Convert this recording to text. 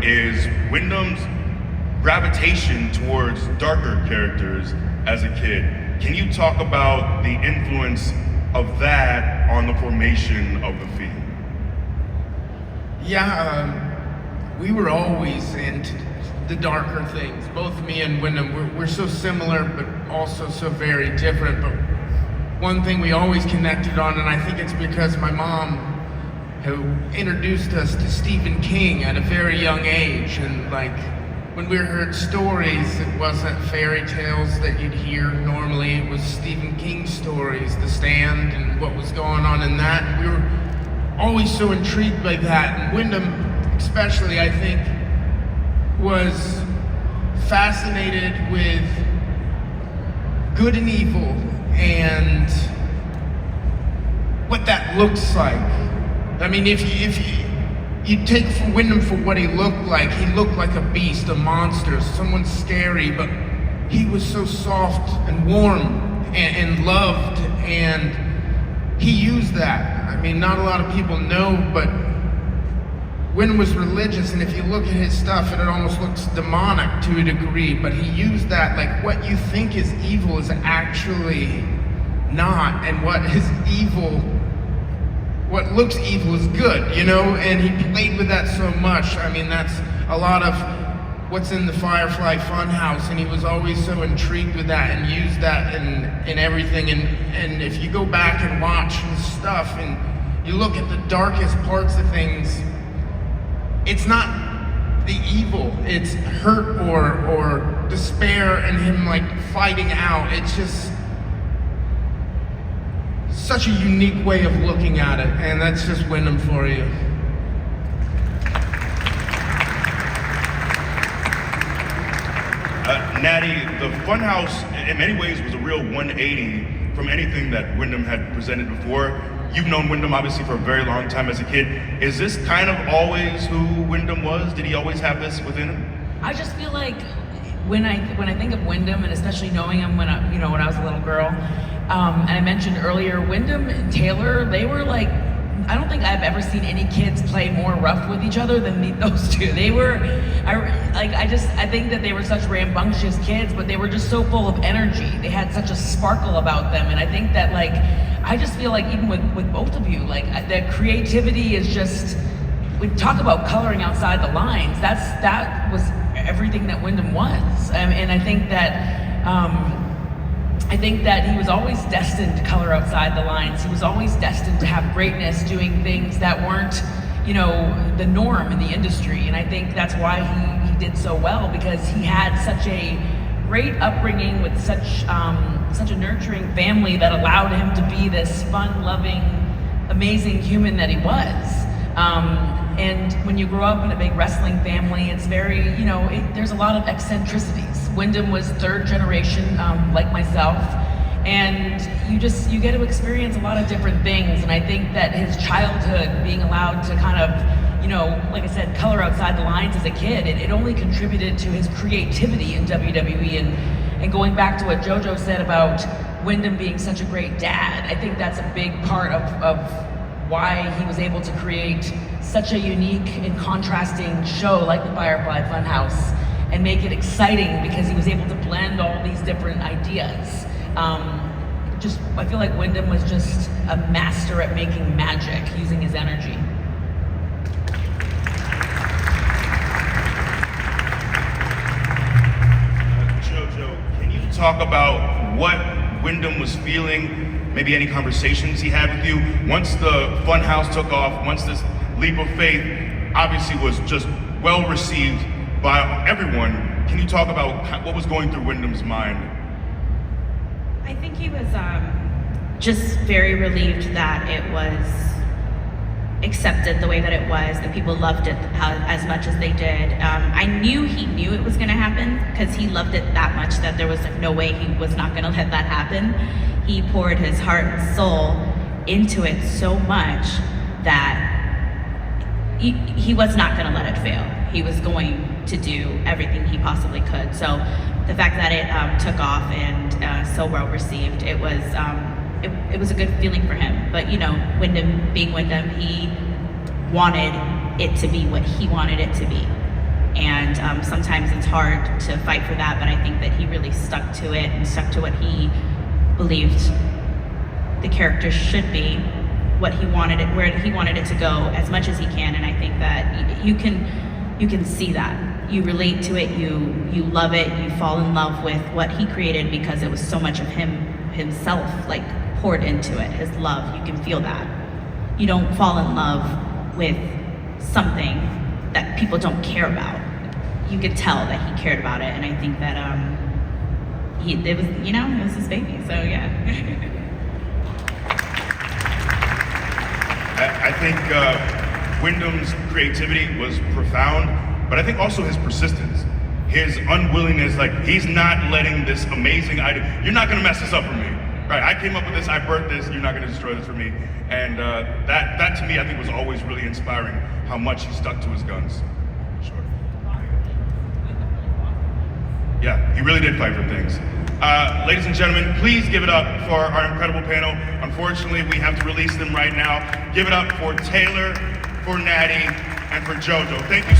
is Wyndham's gravitation towards darker characters as a kid. Can you talk about the influence of that on the formation of the Fiend? Yeah, we were always into the darker things. Both me and Wyndham, we're so similar, but also so very different. But one thing we always connected on, and I think it's because my mom who introduced us to Stephen King at a very young age, and like when we heard stories, it wasn't fairy tales that you'd hear normally. It was Stephen King stories, The Stand, and what was going on in that. And we were always so intrigued by that. And Wyndham, especially, I think, was fascinated with good and evil and what that looks like. I mean, if you take Wyndham for what he looked like a beast, a monster, someone scary, but he was so soft and warm and loved, and he used that. I mean, not a lot of people know, but Wyndham was religious, and if you look at his stuff, it almost looks demonic to a degree, but he used that, like what you think is evil is actually not, and what is evil, what looks evil is good, you know? And he played with that so much. I mean, that's a lot of what's in the Firefly Funhouse, and he was always so intrigued with that and used that in everything. And if you go back and watch his stuff and you look at the darkest parts of things, it's not the evil, it's hurt or despair and him like fighting out. It's just such a unique way of looking at it, and that's just Wyndham for you. Natty, the Funhouse in many ways was a real 180 from anything that Wyndham had presented before. You've known Wyndham obviously for a very long time as a kid. Is this kind of always who Wyndham was? Did he always have this within him? I just feel like when I think of Wyndham, and especially knowing him when I was a little girl, and I mentioned earlier, Wyndham and Taylor, they were like, I don't think I've ever seen any kids play more rough with each other than those two. They were, I think that they were such rambunctious kids, but they were just so full of energy. They had such a sparkle about them, and I think that like, I just feel like even with both of you, like the creativity is just, we talk about coloring outside the lines, that was everything that Wyndham was. And I think that he was always destined to color outside the lines. He was always destined to have greatness, doing things that weren't, the norm in the industry. And I think that's why he did so well, because he had such a great upbringing with such a nurturing family that allowed him to be this fun-loving, amazing human that he was. And when you grow up in a big wrestling family, it's very, there's a lot of eccentricities. Wyndham was third generation, like myself, and you get to experience a lot of different things. And I think that his childhood, being allowed to kind of, like I said, color outside the lines as a kid, it only contributed to his creativity in WWE. And going back to what JoJo said about Wyndham being such a great dad, I think that's a big part of why he was able to create such a unique and contrasting show like the Firefly Funhouse and make it exciting, because he was able to blend all these different ideas. I feel like Wyndham was just a master at making magic using his energy. JoJo, can you talk about what Wyndham was feeling, maybe any conversations he had with you once the Funhouse took off, once this leap of faith obviously was just well received by everyone? Can you talk about what was going through Wyndham's mind? I think he was just very relieved that it was accepted the way that it was, that people loved it as much as they did. I knew he knew it was going to happen, because he loved it that much that there was no way he was not going to let that happen. He poured his heart and soul into it so much that he was not going to let it fail. He was going to do everything he possibly could. So the fact that it took off and so well received, it was a good feeling for him. But Wyndham being Wyndham, he wanted it to be what he wanted it to be. and sometimes it's hard to fight for that, but I think that he really stuck to it and stuck to what he believed the character should be, what he wanted it, where he wanted it to go as much as he can, and I think that you can see that. You relate to it, you love it, you fall in love with what he created because it was so much of himself, like poured into it, his love. You can feel that. You don't fall in love with something that people don't care about. You could tell that he cared about it, and I think that it was his baby. So yeah. I think Wyndham's creativity was profound. But I think also his persistence, his unwillingness, like he's not letting this amazing idea, you're not gonna mess this up for me, right? I came up with this, I birthed this, you're not gonna destroy this for me. And that to me, I think was always really inspiring, how much he stuck to his guns. Sure. Yeah, he really did fight for things. Ladies and gentlemen, please give it up for our incredible panel. Unfortunately, we have to release them right now. Give it up for Taylor, for Natty, and for JoJo. Thank you.